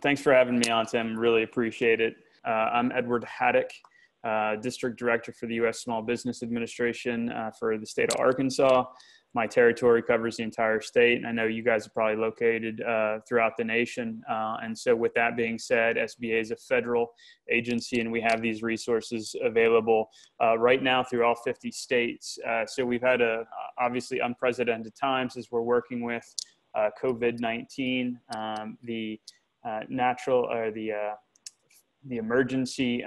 Thanks for having me on, Tim. Really appreciate it. I'm Edward Haddock, District Director for the U.S. Small Business Administration for the state of Arkansas. My territory covers the entire state, and I know you guys are probably located throughout the nation. And so with that being said, SBA is a federal agency, and we have these resources available right now through all 50 states. So we've had obviously unprecedented times as we're working with COVID-19, the emergency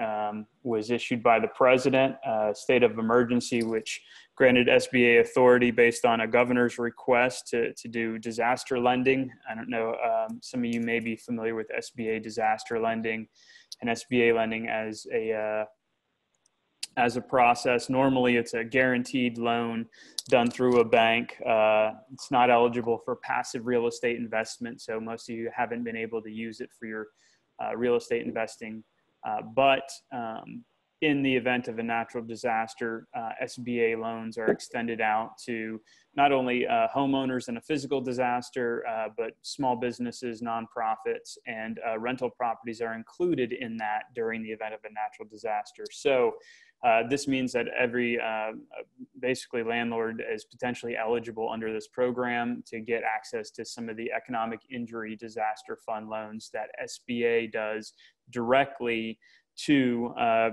was issued by the president, state of emergency, which granted SBA authority based on a governor's request to do disaster lending. I don't know, some of you may be familiar with SBA disaster lending and SBA lending as a process. Normally it's a guaranteed loan done through a bank. It's not eligible for passive real estate investment, so most of you haven't been able to use it for your real estate investing. But in the event of a natural disaster, SBA loans are extended out to not only homeowners in a physical disaster, but small businesses, nonprofits, and rental properties are included in that during the event of a natural disaster. So this means that every basically landlord is potentially eligible under this program to get access to some of the economic injury disaster fund loans that SBA does directly to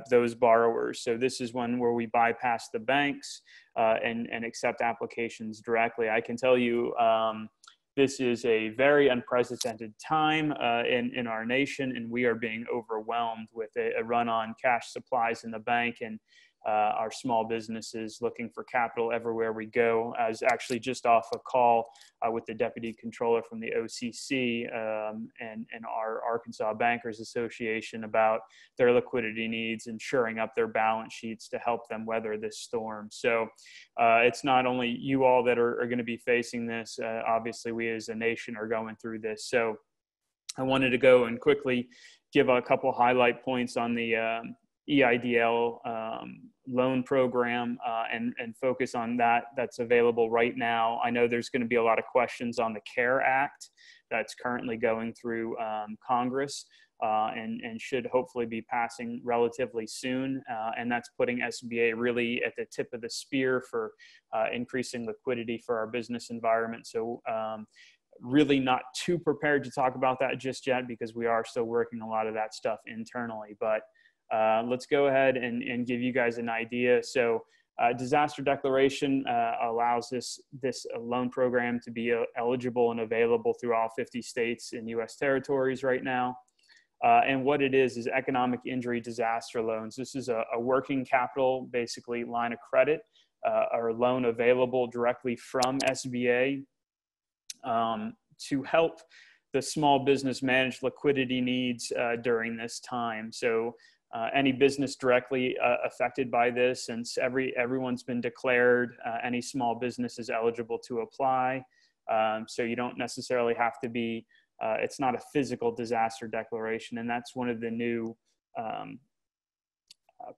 those borrowers. So this is one where we bypass the banks and accept applications directly. I can tell you this is a very unprecedented time in our nation, and we are being overwhelmed with a run on cash supplies in the bank, and our small businesses looking for capital everywhere we go. I was actually just off a call with the Deputy Controller from the OCC and our Arkansas Bankers Association about their liquidity needs and shoring up their balance sheets to help them weather this storm. So it's not only you all that are going to be facing this, obviously we as a nation are going through this. So I wanted to go and quickly give a couple highlight points on the EIDL loan program and focus on that's available right now. I know there's going to be a lot of questions on the CARE Act that's currently going through Congress and should hopefully be passing relatively soon. And that's putting SBA really at the tip of the spear for increasing liquidity for our business environment. So really not too prepared to talk about that just yet because we are still working a lot of that stuff internally. But let's go ahead and give you guys an idea. So disaster declaration allows this loan program to be eligible and available through all 50 states and U.S. territories right now. And what it is economic injury disaster loans. This is a working capital, basically line of credit or loan available directly from SBA to help the small business manage liquidity needs during this time. So any business directly affected by this, since everyone's been declared, any small business is eligible to apply. So you don't necessarily have to be, it's not a physical disaster declaration. And that's one of the new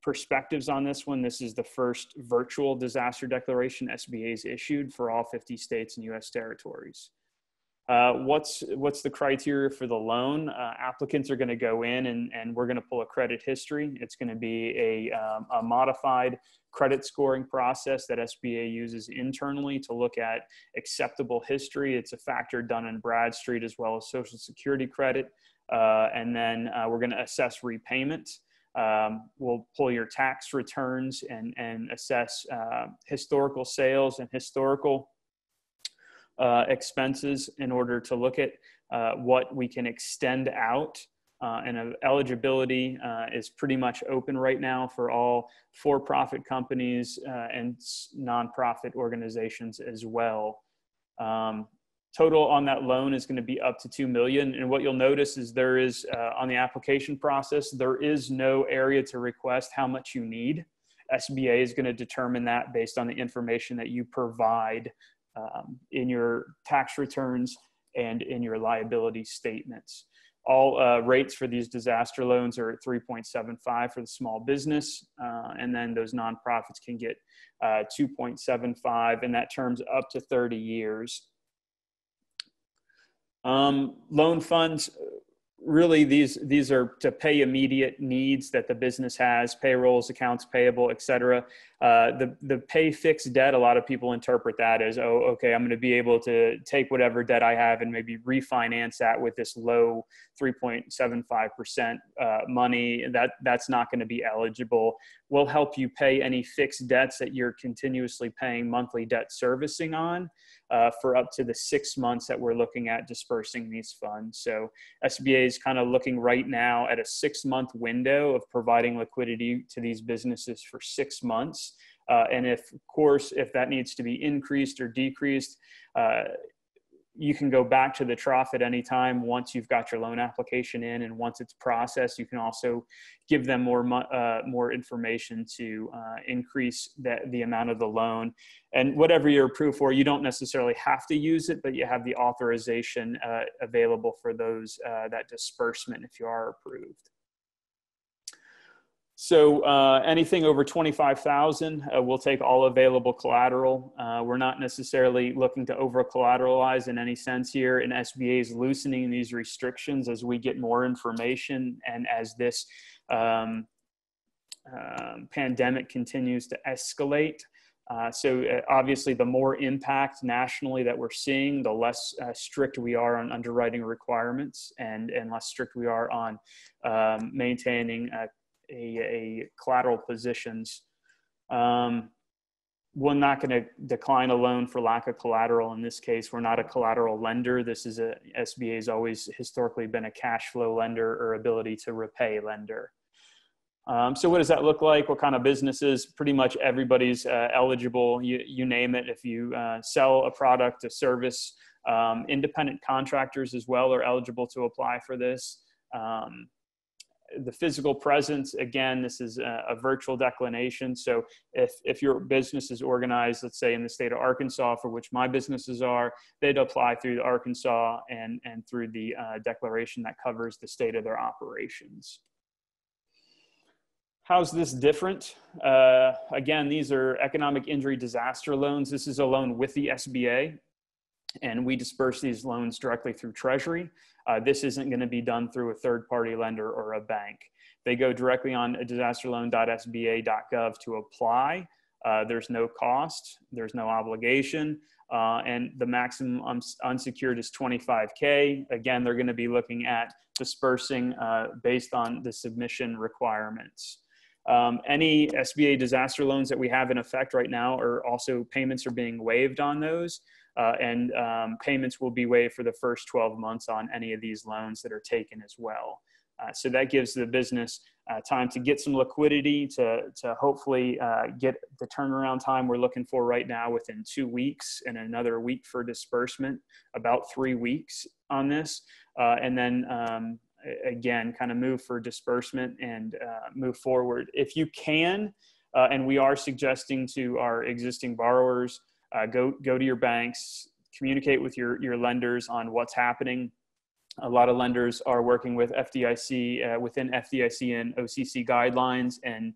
perspectives on this one. This is the first virtual disaster declaration SBA's issued for all 50 states and US territories. What's the criteria for the loan? Applicants are going to go in and we're going to pull a credit history. It's going to be a modified credit scoring process that SBA uses internally to look at acceptable history. It's a factor done in Bradstreet as well as Social Security credit. And then we're going to assess repayment. We'll pull your tax returns and assess historical sales and historical expenses in order to look at what we can extend out. And eligibility is pretty much open right now for all for-profit companies and nonprofit organizations as well. Total on that loan is going to be up to $2 million. And what you'll notice is there is, on the application process, there is no area to request how much you need. SBA is going to determine that based on the information that you provide in your tax returns and in your liability statements. All rates for these disaster loans are at 3.75 for the small business, and then those nonprofits can get 2.75, and that term's up to 30 years. Loan funds really these are to pay immediate needs that the business has, payrolls, accounts payable, et cetera. The pay fixed debt, a lot of people interpret that as, oh, okay, I'm going to be able to take whatever debt I have and maybe refinance that with this low 3.75% money. That's not going to be eligible. We'll help you pay any fixed debts that you're continuously paying monthly debt servicing on for up to the 6 months that we're looking at dispersing these funds. So SBA is kind of looking right now at a 6-month window of providing liquidity to these businesses for 6 months. And of course, if that needs to be increased or decreased, you can go back to the trough at any time once you've got your loan application in, and once it's processed, you can also give them more information to increase the amount of the loan. And whatever you're approved for, you don't necessarily have to use it, but you have the authorization available for those that disbursement if you are approved. So anything over 25,000, we'll take all available collateral. We're not necessarily looking to over collateralize in any sense here, and SBA is loosening these restrictions as we get more information and as this pandemic continues to escalate. So obviously the more impact nationally that we're seeing, the less strict we are on underwriting requirements and less strict we are on maintaining a collateral positions. We're not going to decline a loan for lack of collateral. In this case, we're not a collateral lender. This is SBA has always historically been a cash flow lender or ability to repay lender. So what does that look like? What kind of businesses? Pretty much everybody's eligible. You name it. If you sell a product, a service, independent contractors as well are eligible to apply for this. The physical presence, again, this is a virtual declination. So if your business is organized, let's say in the state of Arkansas, for which my businesses are, they'd apply through Arkansas and through the declaration that covers the state of their operations. How's this different? Again, these are economic injury disaster loans. This is a loan with the SBA, and we disperse these loans directly through Treasury. This isn't going to be done through a third-party lender or a bank. They go directly on disasterloan.sba.gov to apply. There's no cost, there's no obligation, and the maximum unsecured is $25K. Again, they're going to be looking at dispersing based on the submission requirements. Any SBA disaster loans that we have in effect right now are also, payments are being waived on those. And payments will be waived for the first 12 months on any of these loans that are taken as well. So that gives the business time to get some liquidity to hopefully get the turnaround time we're looking for right now within 2 weeks, and another week for disbursement, about 3 weeks on this. And then again, kind of move for disbursement and move forward. If you can, and we are suggesting to our existing borrowers, go to your banks, communicate with your lenders on what's happening. A lot of lenders are working with FDIC, within FDIC and OCC guidelines, and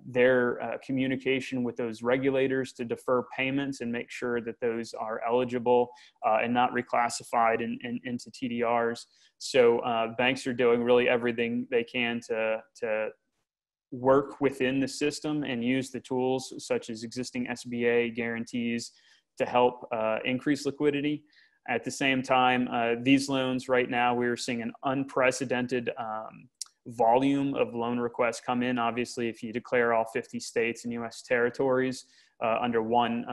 their communication with those regulators to defer payments and make sure that those are eligible and not reclassified into TDRs. So banks are doing really everything they can to work within the system and use the tools such as existing SBA guarantees to help increase liquidity. At the same time, these loans right now, we're seeing an unprecedented volume of loan requests come in. Obviously, if you declare all 50 states and US territories under one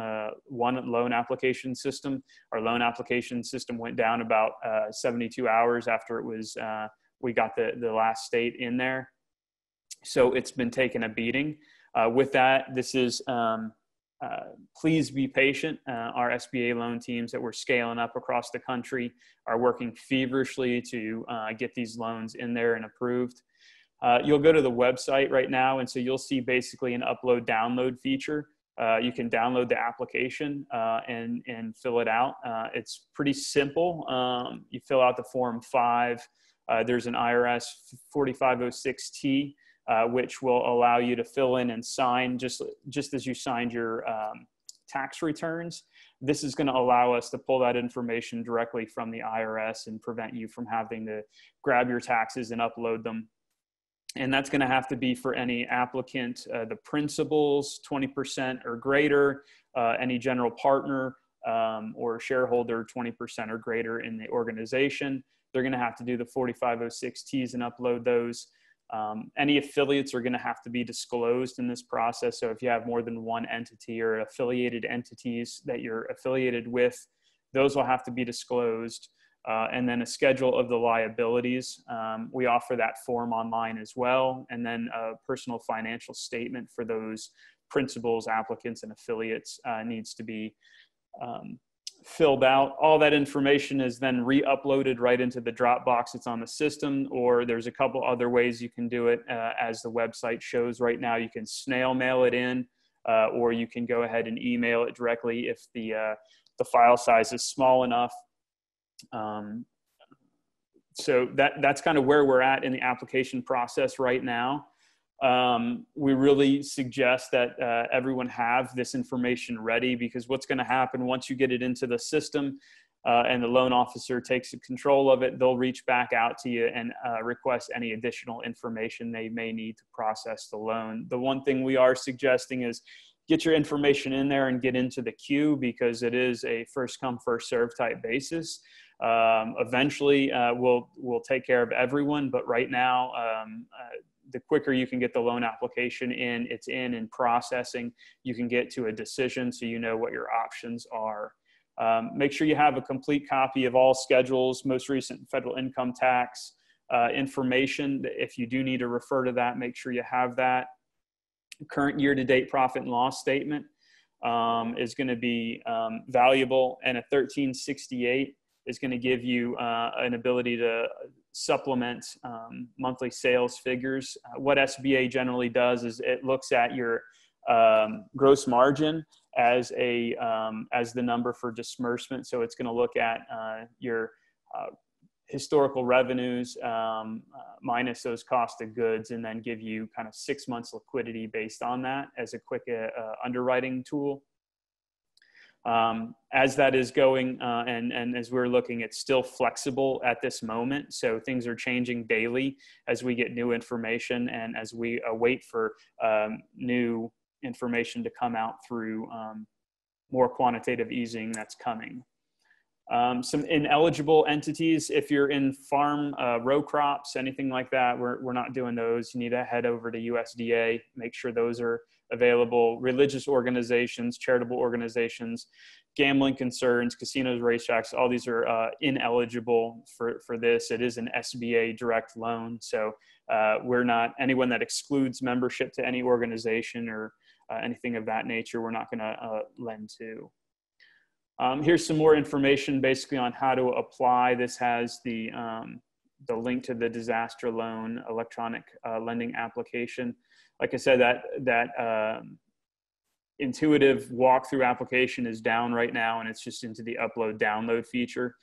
loan application system, our loan application system went down about 72 hours after it was, we got the last state in there. So it's been taking a beating. With that, this is, please be patient. Our SBA loan teams that we're scaling up across the country are working feverishly to get these loans in there and approved. You'll go to the website right now, and so you'll see basically an upload-download feature. You can download the application and fill it out. It's pretty simple. You fill out the Form 5. There's an IRS 4506T, which will allow you to fill in and sign just as you signed your tax returns. This is going to allow us to pull that information directly from the IRS and prevent you from having to grab your taxes and upload them. And that's going to have to be for any applicant, the principals, 20% or greater, any general partner or shareholder, 20% or greater in the organization. They're going to have to do the 4506Ts and upload those. Any affiliates are going to have to be disclosed in this process. So if you have more than one entity or affiliated entities that you're affiliated with, those will have to be disclosed. And then a schedule of the liabilities. We offer that form online as well. And then a personal financial statement for those principals, applicants, and affiliates needs to be filled out. All that information is then re-uploaded right into the Dropbox that's on the system, or there's a couple other ways you can do it as the website shows right now. You can snail mail it in, or you can go ahead and email it directly if the file size is small enough. So that's kind of where we're at in the application process right now. We really suggest that everyone have this information ready, because what's going to happen once you get it into the system and the loan officer takes control of it, they'll reach back out to you and request any additional information they may need to process the loan. The one thing we are suggesting is get your information in there and get into the queue, because it is a first come, first serve type basis. Eventually we'll take care of everyone, but right now the quicker you can get the loan application in, it's in and processing, you can get to a decision so you know what your options are. Make sure you have a complete copy of all schedules, most recent federal income tax information. If you do need to refer to that, make sure you have that. Current year-to-date profit and loss statement is going to be valuable, and a 1368 is going to give you an ability to supplement monthly sales figures. What SBA generally does is it looks at your gross margin as the number for disbursement. So it's going to look at your historical revenues minus those cost of goods, and then give you kind of 6 months liquidity based on that as a quick underwriting tool. As that is going and as we're looking, it's still flexible at this moment. So things are changing daily as we get new information and as we await for new information to come out through more quantitative easing that's coming. Some ineligible entities, if you're in farm row crops, anything like that, we're not doing those. You need to head over to USDA, make sure those are available. Religious organizations, charitable organizations, gambling concerns, casinos, racetracks, all these are ineligible for this. It is an SBA direct loan. So we're not, anyone that excludes membership to any organization or anything of that nature, we're not going to lend to. Here's some more information basically on how to apply. This has the link to the disaster loan electronic lending application. Like I said, that intuitive walkthrough application is down right now, and it's just into the upload download feature.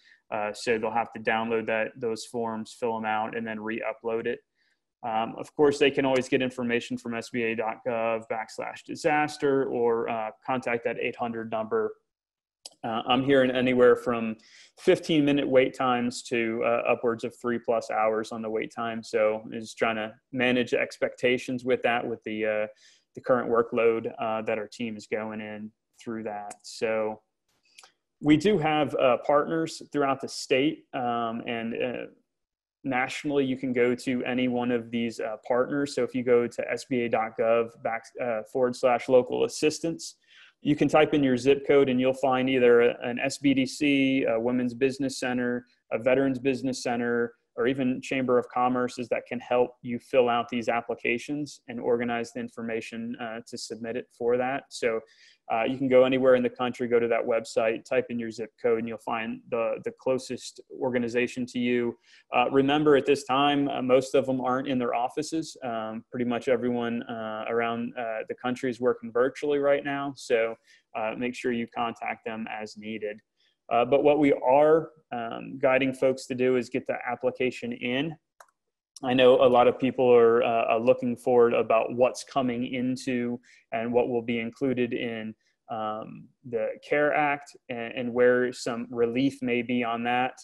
So they'll have to download those forms, fill them out, and then re-upload it. Of course, they can always get information from sba.gov/disaster or contact that 800 number. I'm hearing anywhere from 15-minute wait times to upwards of 3+ hours on the wait time. So is trying to manage expectations with that, with the current workload that our team is going in through that. So we do have partners throughout the state, and nationally, you can go to any one of these partners. So if you go to sba.gov/local assistance, you can type in your zip code and you'll find either an SBDC, a Women's Business Center, a Veterans Business Center, or even Chamber of Commerce's that can help you fill out these applications and organize the information to submit it for that. So you can go anywhere in the country, go to that website, type in your zip code, and you'll find the closest organization to you. Remember, at this time, most of them aren't in their offices. Pretty much everyone around the country is working virtually right now. So make sure you contact them as needed. But what we are guiding folks to do is get the application in. I know a lot of people are looking forward about what's coming into and what will be included in the CARE Act and where some relief may be on that.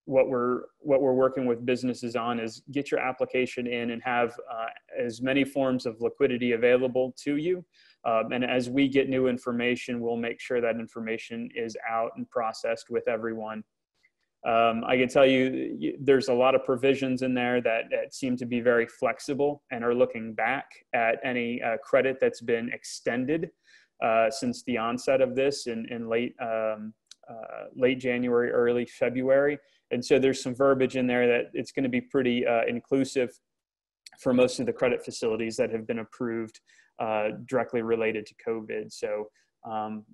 What we're working with businesses on is get your application in and have as many forms of liquidity available to you. And as we get new information, we'll make sure that information is out and processed with everyone. I can tell you there's a lot of provisions in there that seem to be very flexible and are looking back at any credit that's been extended since the onset of this in late January, early February. And so there's some verbiage in there that it's going to be pretty inclusive for most of the credit facilities that have been approved directly related to COVID. So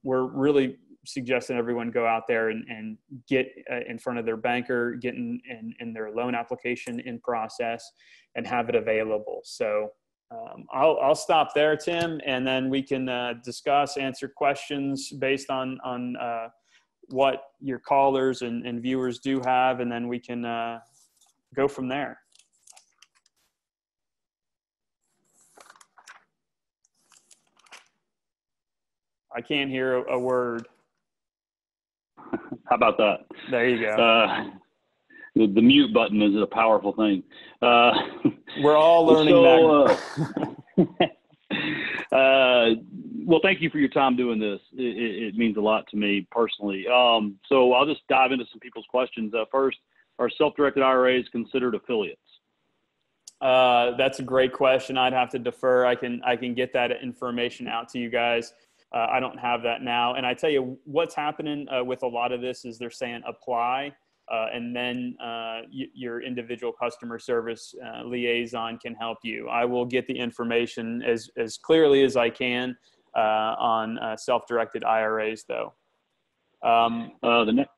we're really suggesting everyone go out there and get in front of their banker, get in their loan application in process and have it available. So I'll stop there, Tim, and then we can answer questions based on what your callers and viewers do have, and then we can go from there. I can't hear a word. How about that? There you go. The mute button is a powerful thing. We're all learning that. Well, thank you for your time doing this. It means a lot to me personally. So I'll just dive into some people's questions. First, are self-directed IRAs considered affiliates? That's a great question. I'd have to defer. I can get that information out to you guys. I don't have that now. And I tell you what's happening with a lot of this is they're saying apply, and then your individual customer service liaison can help you. I will get the information as clearly as I can on self-directed IRAs, though. The next.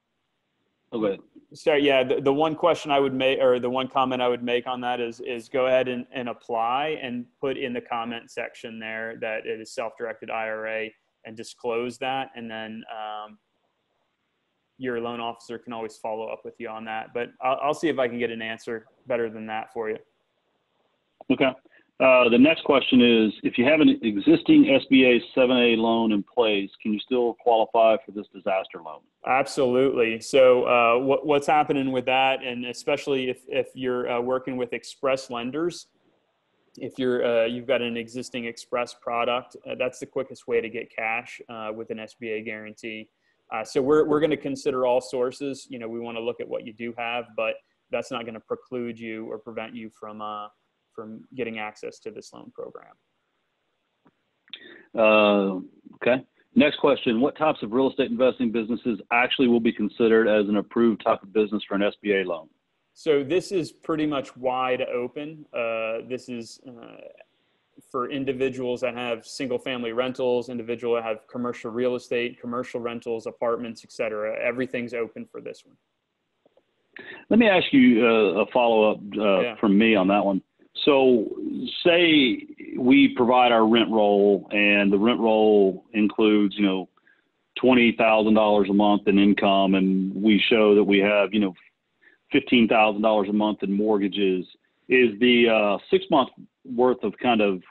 Oh, go ahead. So yeah, the one question I would make, or the one comment I would make on that is go ahead and apply and put in the comment section there that it is self-directed IRA and disclose that. And then your loan officer can always follow up with you on that. But I'll see if I can get an answer better than that for you. Okay. The next question is, if you have an existing SBA 7A loan in place, can you still qualify for this disaster loan? Absolutely. So what's happening with that, and especially if you're working with express lenders, if you've got an existing express product, that's the quickest way to get cash with an SBA guarantee. So we're going to consider all sources. You know, we want to look at what you do have, but that's not going to preclude you or prevent you from getting access to this loan program. Okay. Next question. What types of real estate investing businesses actually will be considered as an approved type of business for an SBA loan? So this is pretty much wide open. This is for individuals that have single family rentals, individuals that have commercial real estate, commercial rentals, apartments, et cetera. Everything's open for this one. Let me ask you a follow-up from me on that one. So say we provide our rent roll, and the rent roll includes, you know, $20,000 a month in income, and we show that we have, you know, $15,000 a month in mortgages. Is the 6 month worth of kind of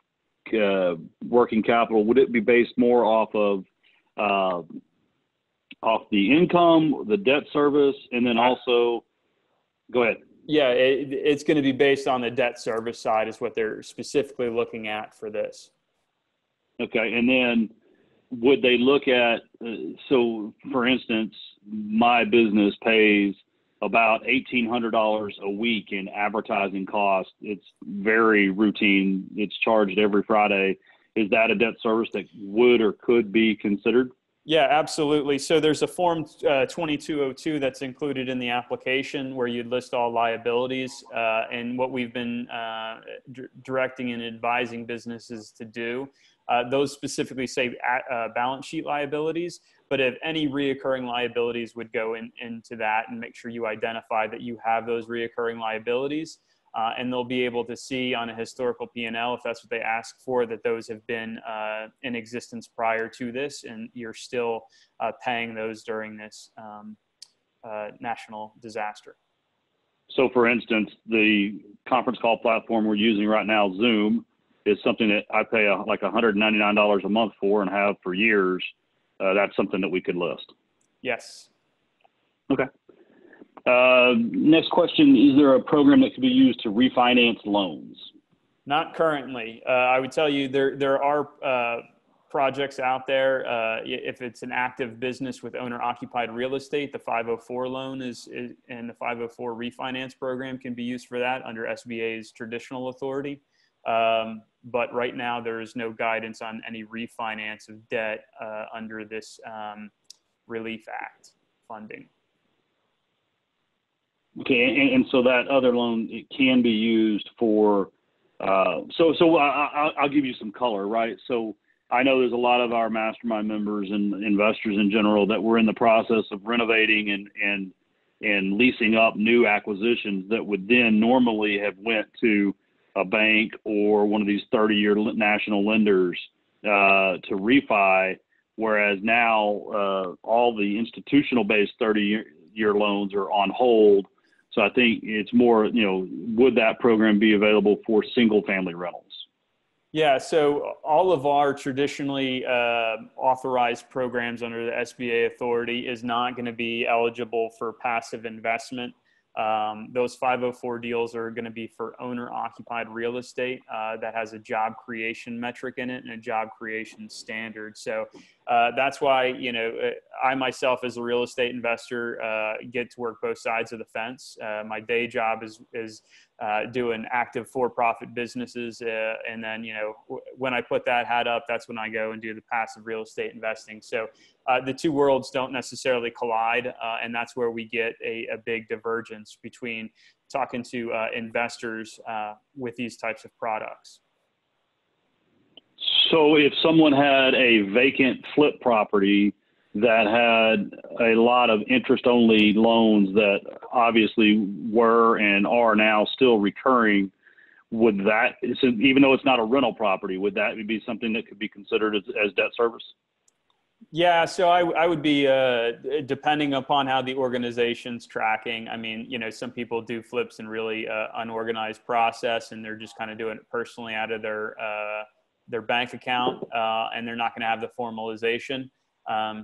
working capital, would it be based more off of the income, the debt service, and then also, go ahead. Yeah, it's going to be based on the debt service side is what they're specifically looking at for this. Okay. And then would they look at, so for instance, my business pays about $1,800 a week in advertising costs. It's very routine. It's charged every Friday. Is that a debt service that would or could be considered? Yeah, absolutely. So there's a form 2202 that's included in the application where you'd list all liabilities. And what we've been directing and advising businesses to do, those specifically say balance sheet liabilities, but if any reoccurring liabilities would go into that, and make sure you identify that you have those reoccurring liabilities. And they'll be able to see on a historical P&L, if that's what they ask for, that those have been in existence prior to this, and you're still paying those during this national disaster. So for instance, the conference call platform we're using right now, Zoom, is something that I pay like $199 a month for and have for years, that's something that we could list. Yes. Okay. Next question, is there a program that could be used to refinance loans? Not currently. I would tell you there are projects out there. If it's an active business with owner-occupied real estate, the 504 loan and the 504 refinance program can be used for that under SBA's traditional authority. But right now there is no guidance on any refinance of debt under this Relief Act funding. Okay, and so that other loan, it can be used for, I'll give you some color, right? So I know there's a lot of our mastermind members and investors in general that were in the process of renovating and leasing up new acquisitions that would then normally have went to a bank or one of these 30-year national lenders to refi, whereas now all the institutional-based 30-year loans are on hold. So I think it's more, would that program be available for single-family rentals? Yeah, so all of our traditionally authorized programs under the SBA authority is not going to be eligible for passive investment. Those 504 deals are going to be for owner-occupied real estate that has a job creation metric in it and a job creation standard. So that's why, I myself as a real estate investor get to work both sides of the fence. My day job is doing active for-profit businesses. And then, when I put that hat up, that's when I go and do the passive real estate investing. So the two worlds don't necessarily collide. And that's where we get a big divergence between talking to investors with these types of products. So if someone had a vacant flip property that had a lot of interest-only loans that obviously were and are now still recurring, would that, even though it's not a rental property, would that be something that could be considered as debt service? Yeah, so I would be, depending upon how the organization's tracking. I mean, some people do flips in really unorganized process, and they're just kind of doing it personally out of their bank account, and they're not going to have the formalization.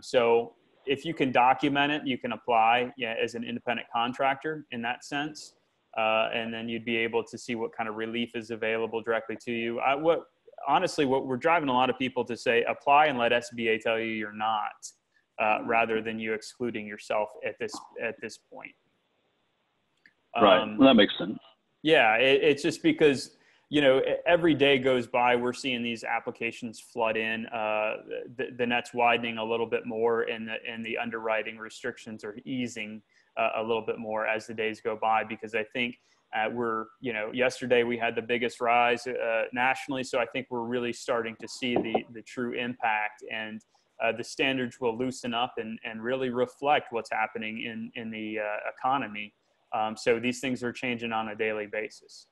So if you can document it, you can apply as an independent contractor in that sense. And then you'd be able to see what kind of relief is available directly to you. Honestly, what we're driving a lot of people to say, apply and let SBA tell you you're not, rather than you excluding yourself at this point. Right. Well, that makes sense. Yeah. It's just because, every day goes by, we're seeing these applications flood in, the net's widening a little bit more, and the underwriting restrictions are easing a little bit more as the days go by, because I think yesterday we had the biggest rise nationally. So I think we're really starting to see the true impact, and the standards will loosen up and really reflect what's happening in the economy. So these things are changing on a daily basis.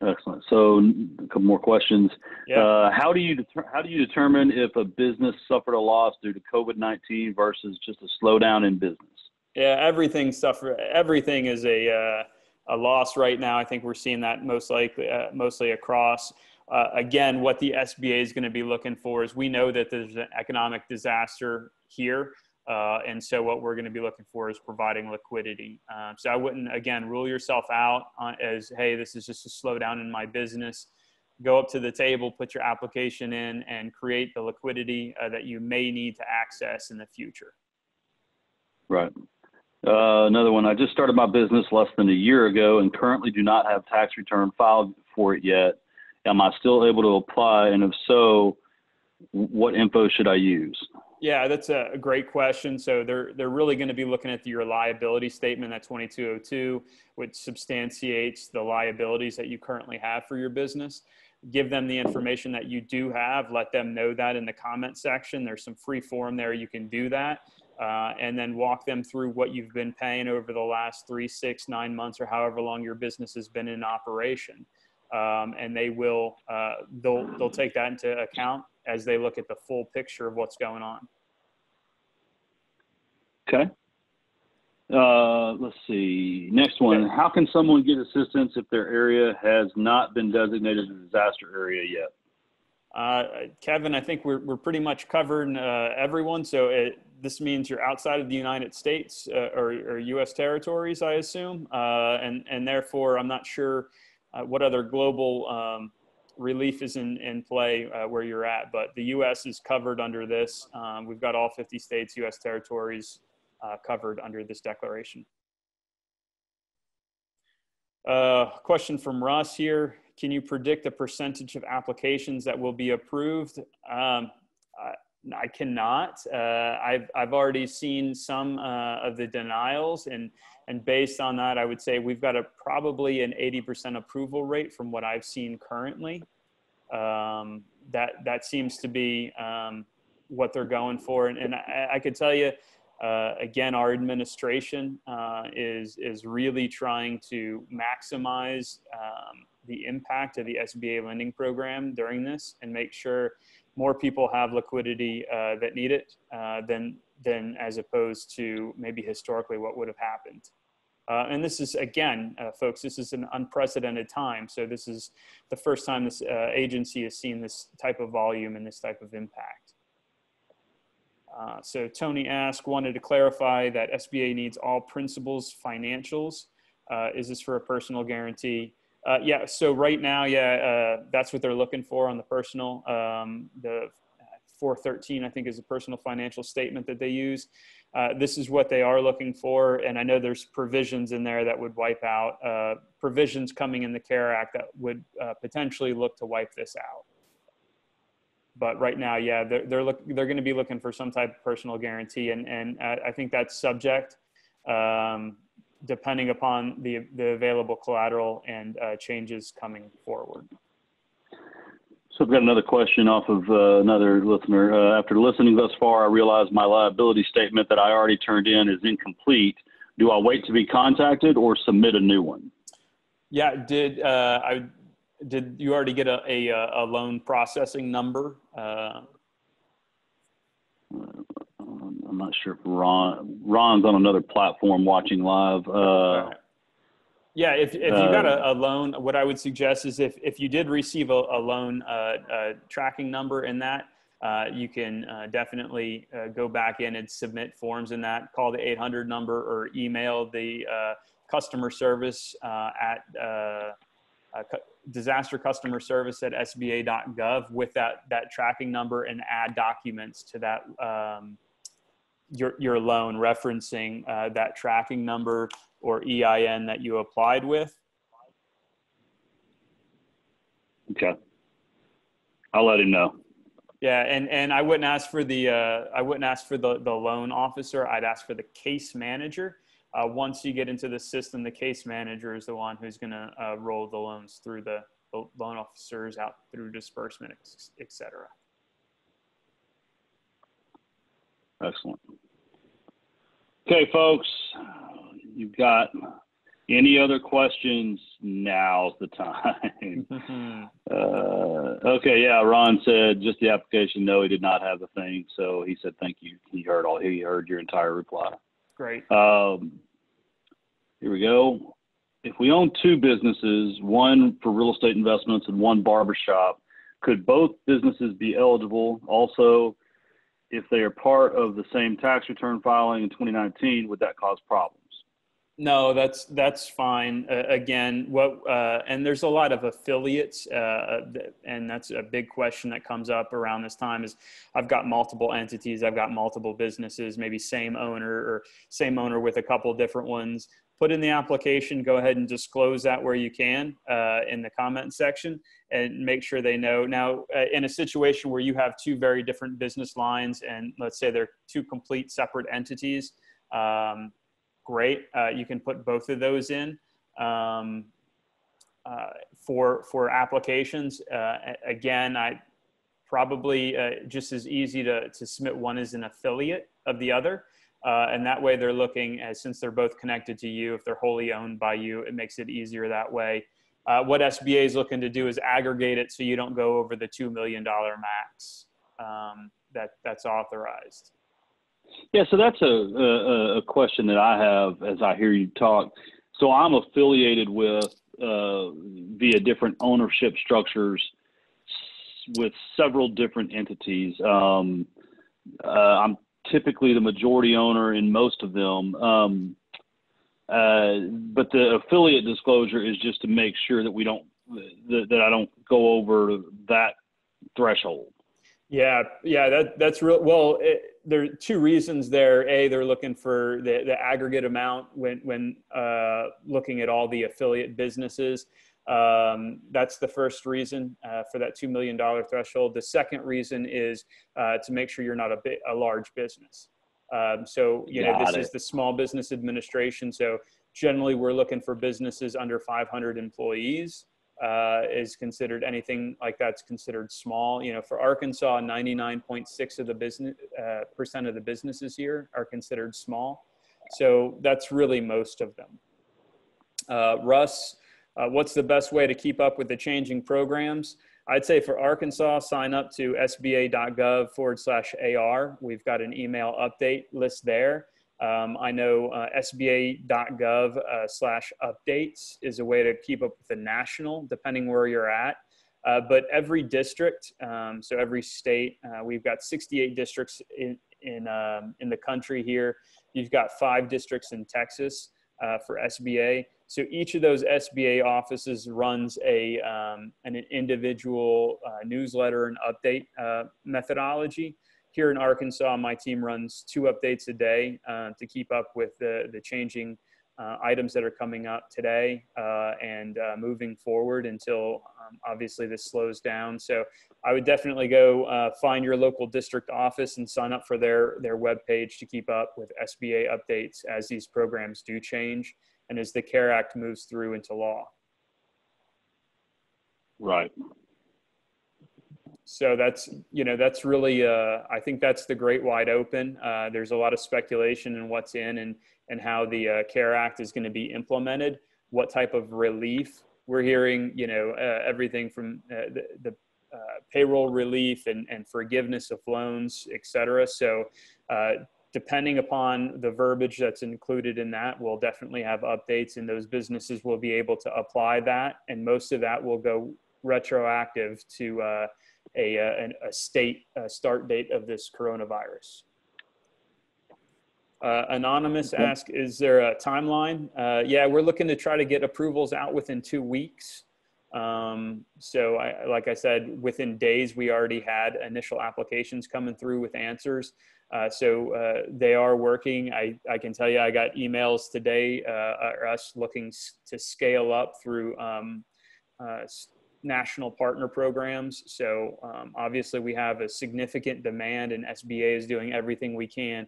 Excellent. So a couple more questions. Yeah. How do you determine if a business suffered a loss due to COVID-19 versus just a slowdown in business? Yeah, everything is a loss right now. I think we're seeing that mostly across. Again, what the SBA is going to be looking for is, we know that there's an economic disaster here. And so what we're going to be looking for is providing liquidity. So I wouldn't, again, rule yourself out as, hey, this is just a slowdown in my business. Go up to the table, put your application in, and create the liquidity that you may need to access in the future. Right. Another one, I just started my business less than a year ago and currently do not have tax return filed for it yet. Am I still able to apply? And if so, what info should I use? Yeah, that's a great question. So they're really going to be looking at your liability statement, that 2202, which substantiates the liabilities that you currently have for your business. Give them the information that you do have. Let them know that in the comment section. There's some free form there. You can do that. And then walk them through what you've been paying over the last 3, 6, 9 months, or however long your business has been in operation. And they will, they'll take that into account as they look at the full picture of what's going on. Okay. Let's see. Next one. How can someone get assistance if their area has not been designated a disaster area yet? Kevin, I think we're pretty much covering everyone. So this means you're outside of the United States or U.S. territories, I assume. And therefore, I'm not sure what other global relief is in play where you're at. But the U.S. is covered under this. We've got all 50 states, U.S. territories covered under this declaration. Question from Russ here. Can you predict the percentage of applications that will be approved? I cannot. I've already seen some of the denials, and based on that, I would say we've got probably an 80% approval rate from what I've seen currently. That seems to be what they're going for, and I could tell you. Again, our administration is really trying to maximize the impact of the SBA lending program during this and make sure more people have liquidity that need it than as opposed to maybe historically what would have happened. And this is, again, folks, this is an unprecedented time. So this is the first time this agency has seen this type of volume and this type of impact. So Tony asked, wanted to clarify that SBA needs all principals financials. Is this for a personal guarantee? Yeah, so right now, that's what they're looking for on the personal. The 413, I think, is a personal financial statement that they use. This is what they are looking for. And I know there's provisions in there that would wipe out, provisions coming in the CARE Act that would potentially look to wipe this out. But right now, yeah, they're going to be looking for some type of personal guarantee, and I think that's subject, depending upon the available collateral and changes coming forward. So I've got another question off of another listener. After listening thus far, I realize my liability statement that I already turned in is incomplete. Do I wait to be contacted or submit a new one? Yeah, did you already get a loan processing number? I'm not sure if Ron's on another platform watching live. Right. Yeah, if you got a loan, what I would suggest is if you did receive a loan tracking number in that, you can definitely go back in and submit forms in that, call the 800 number or email the customer service at disaster customer service at sba.gov with that tracking number and add documents to that your loan referencing that tracking number or EIN that you applied with. Okay, I'll let him know. Yeah, and I wouldn't ask for the loan officer. I'd ask for the case manager. Once you get into the system, the case manager is the one who's going to roll the loans through the loan officers out through disbursement, et cetera. Excellent. Okay, folks, you've got any other questions? Now's the time. Okay, yeah, Ron said just the application. No, he did not have the thing. So he said, thank you. He heard your entire reply. Great. Here we go. If we own two businesses, one for real estate investments and one barbershop, could both businesses be eligible? Also, if they are part of the same tax return filing in 2019, would that cause problems? No, that's fine. Again, and there's a lot of affiliates, and that's a big question that comes up around this time is I've got multiple entities, I've got multiple businesses, maybe same owner with a couple different ones. Put in the application, go ahead and disclose that where you can in the comment section and make sure they know. Now, in a situation where you have two very different business lines and let's say they're two complete separate entities, great. You can put both of those in for applications. Again, I probably just as easy to submit one as an affiliate of the other. And that way they're looking at, since they're both connected to you, if they're wholly owned by you, it makes it easier that way. What SBA is looking to do is aggregate it so you don't go over the $2 million max that's authorized. Yeah, so that's a question that I have as I hear you talk. So I'm affiliated with via different ownership structures with several different entities. I'm typically the majority owner in most of them, but the affiliate disclosure is just to make sure that we don't that I don't go over that threshold. Yeah, that's real. Well, there are two reasons there. A, they're looking for the aggregate amount when looking at all the affiliate businesses. That's the first reason for that $2 million threshold. The second reason is to make sure you're not a large business. So, this is the Small Business Administration. So generally we're looking for businesses under 500 employees. Is considered anything like that's considered small. For Arkansas, 99.6% of the businesses here are considered small. So that's really most of them. Russ, what's the best way to keep up with the changing programs? I'd say for Arkansas, sign up to sba.gov/AR. We've got an email update list there. I know SBA.gov/updates is a way to keep up with the national, depending where you're at. But every district, so every state, we've got 68 districts in the country here. You've got 5 districts in Texas for SBA. So each of those SBA offices runs an individual newsletter and update methodology. Here in Arkansas, my team runs 2 updates a day to keep up with the changing items that are coming up today and moving forward until obviously this slows down. So I would definitely go find your local district office and sign up for their webpage to keep up with SBA updates as these programs do change and as the CARE Act moves through into law. Right. So that's really, I think that's the great wide open. There's a lot of speculation in what's in and how the CARE Act is going to be implemented, what type of relief. We're hearing, everything from the payroll relief and forgiveness of loans, et cetera. So depending upon the verbiage that's included in that, we'll definitely have updates, and those businesses will be able to apply that. And most of that will go retroactive to a state start date of this coronavirus. Anonymous asks, is there a timeline? Yeah, we're looking to try to get approvals out within 2 weeks. So like I said, within days, we already had initial applications coming through with answers. So they are working. I can tell you, I got emails today, us looking to scale up through national partner programs. So obviously we have a significant demand, and SBA is doing everything we can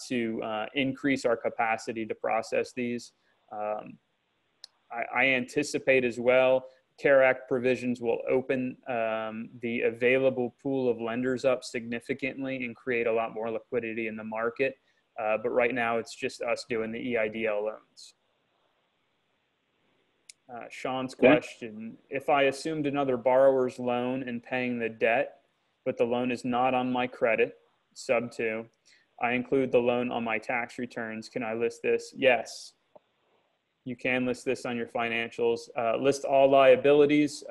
to increase our capacity to process these. I anticipate as well, CARE Act provisions will open the available pool of lenders up significantly and create a lot more liquidity in the market. But right now it's just us doing the EIDL loans. Sean's question, if I assumed another borrower's loan and paying the debt, but the loan is not on my credit, sub 2, I include the loan on my tax returns. Can I list this? Yes, you can list this on your financials. List all liabilities.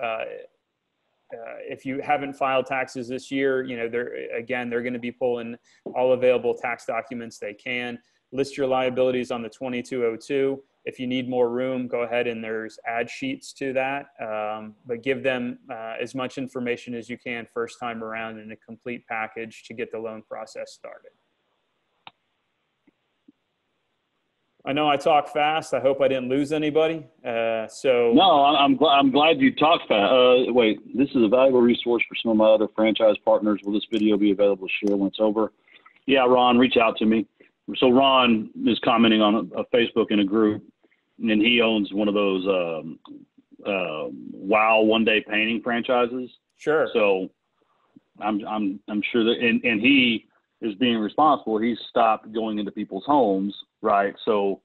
If you haven't filed taxes this year, they're going to be pulling all available tax documents they can. List your liabilities on the 2202. If you need more room, go ahead and there's add sheets to that. But give them as much information as you can first time around in a complete package to get the loan process started. I know I talk fast. I hope I didn't lose anybody. No, I'm glad you talked fast. Wait, this is a valuable resource for some of my other franchise partners. Will this video be available to share when it's over? Yeah, Ron, reach out to me. So Ron is commenting on a Facebook in a group, and he owns one of those wow one-day painting franchises. Sure. So I'm sure that, and he is being responsible. He's stopped going into people's homes, right? So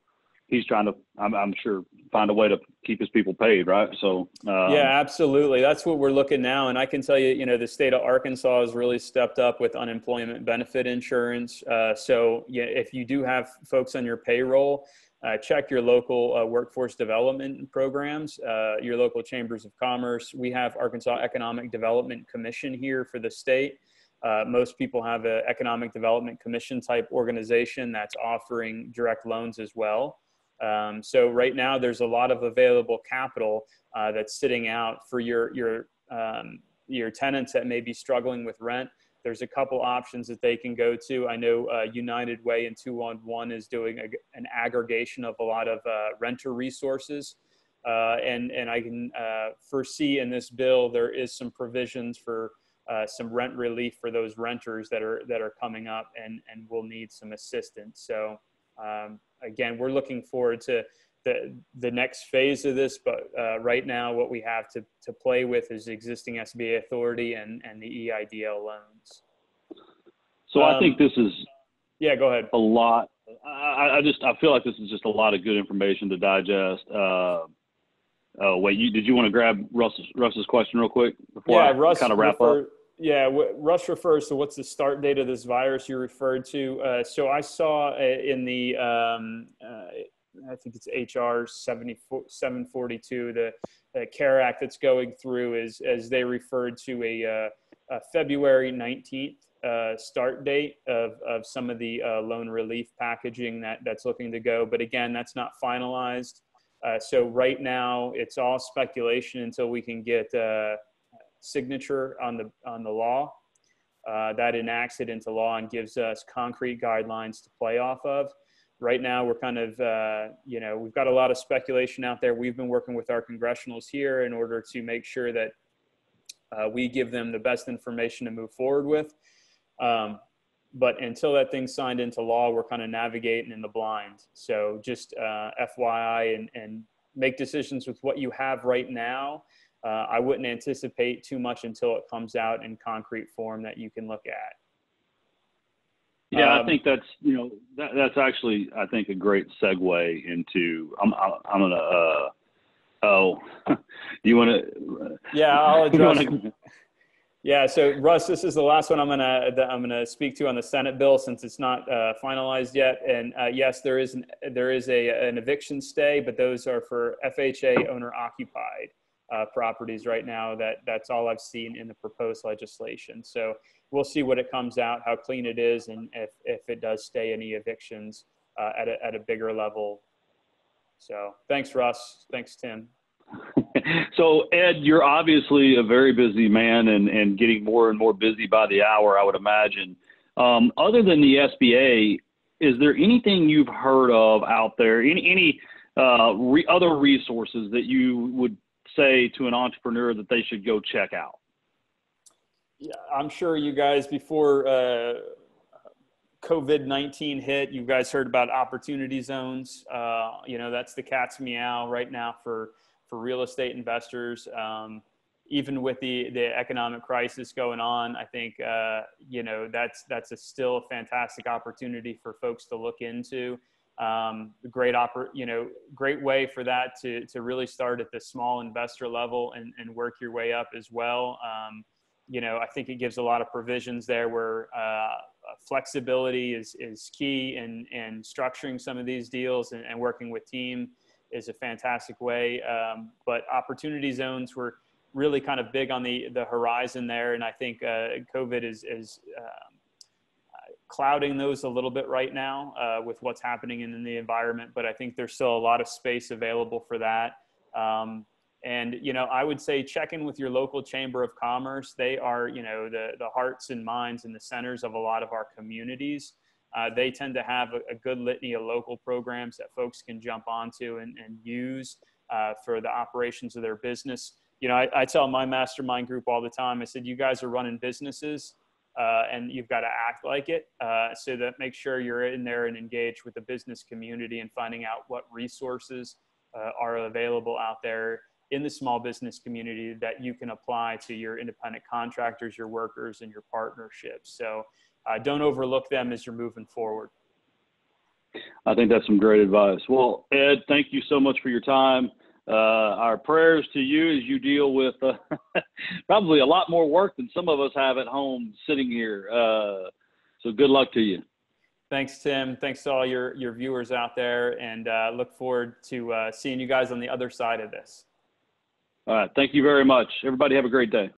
he's trying to, I'm sure, find a way to keep his people paid, right? So yeah, absolutely. That's what we're looking now. And I can tell you, you know, the state of Arkansas has really stepped up with unemployment benefit insurance. So yeah, if you do have folks on your payroll, check your local workforce development programs, your local chambers of commerce. We have Arkansas Economic Development Commission here for the state. Most people have an economic development commission type organization that's offering direct loans as well. So right now there's a lot of available capital that's sitting out for your tenants that may be struggling with rent. There's a couple options that they can go to. I know United Way and 211 is doing an aggregation of a lot of renter resources. And I can foresee in this bill, there is some provisions for some rent relief for those renters that are coming up and will need some assistance. So again, we're looking forward to the next phase of this, but right now what we have to play with is existing SBA authority and the EIDL loans. So I think this is go ahead. A lot. I feel like this is just a lot of good information to digest. Wait, did you want to grab Russ's question real quick before I kind of wrap up? Yeah, Russ refers to what's the start date of this virus you referred to. So I saw in the, I think it's HR 742, the CARE Act that's going through as they referred to a February 19th start date of some of the loan relief packaging that's looking to go. But again, that's not finalized. So right now it's all speculation until we can get signature on the law that enacts it into law and gives us concrete guidelines to play off of. Right now we're kind of we've got a lot of speculation out there. We've been working with our congressionals here in order to make sure that we give them the best information to move forward with, but until that thing's signed into law, we're kind of navigating in the blind. So just FYI, and make decisions with what you have right now. I wouldn't anticipate too much until it comes out in concrete form that you can look at. Yeah, I think that's actually, I think, a great segue into, I'm gonna, do you want to? Yeah, I'll address. Yeah, so Russ, this is the last one I'm gonna speak to on the Senate bill since it's not finalized yet. And yes, there is an eviction stay, but those are for FHA owner occupied properties right now. That's all I've seen in the proposed legislation. So we'll see what it comes out, how clean it is, and if it does stay any evictions at a bigger level. So thanks, Russ. Thanks, Tim. So Ed, you're obviously a very busy man and getting more and more busy by the hour, I would imagine. Other than the SBA, is there anything you've heard of out there, any other resources that you would say to an entrepreneur that they should go check out? Yeah, I'm sure you guys, before COVID-19 hit, you guys heard about opportunity zones. That's the cat's meow right now for real estate investors. Even with the economic crisis going on, I think, that's still a fantastic opportunity for folks to look into. Great way for that to really start at the small investor level and work your way up as well. I think it gives a lot of provisions there where flexibility is key in structuring some of these deals and working with team is a fantastic way. But opportunity zones were really kind of big on the horizon there. And I think COVID is clouding those a little bit right now with what's happening in the environment. But I think there's still a lot of space available for that. I would say check in with your local chamber of commerce. They are, the hearts and minds and the centers of a lot of our communities. They tend to have a good litany of local programs that folks can jump onto and use for the operations of their business. I tell my mastermind group all the time, I said, you guys are running businesses and you've got to act like it. So that make sure you're in there and engaged with the business community and finding out what resources are available out there in the small business community that you can apply to your independent contractors, your workers, and your partnerships. So don't overlook them as you're moving forward. I think that's some great advice. Well, Ed, thank you so much for your time. Our prayers to you as you deal with probably a lot more work than some of us have at home sitting here. So good luck to you. Thanks, Tim. Thanks to all your viewers out there, and look forward to seeing you guys on the other side of this. All right. Thank you very much. Everybody have a great day.